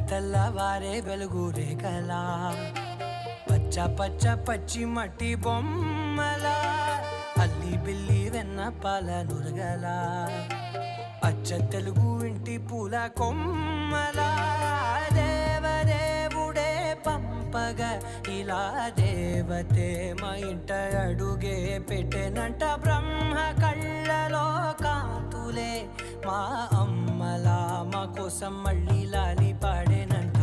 తెల్లవారే వెలుగు రేఖలా పచ్చ పచ్చ పచ్చి మట్టి బొమ్మలా అల్లి బిల్లి వెన్న పాల నురగలా అచ్చ తెలుగు ఇంటి పూల కొమ్మలా దేవదేవుడే పంపగా ఇలా దేవతే మా ఇంట అడుగే పెట్టెనంట బ్రహ్మ కళ్ళలో కాంతులే మా అమ్మలా మా కోసం మళ్ళీ లాలి పాడేనంట.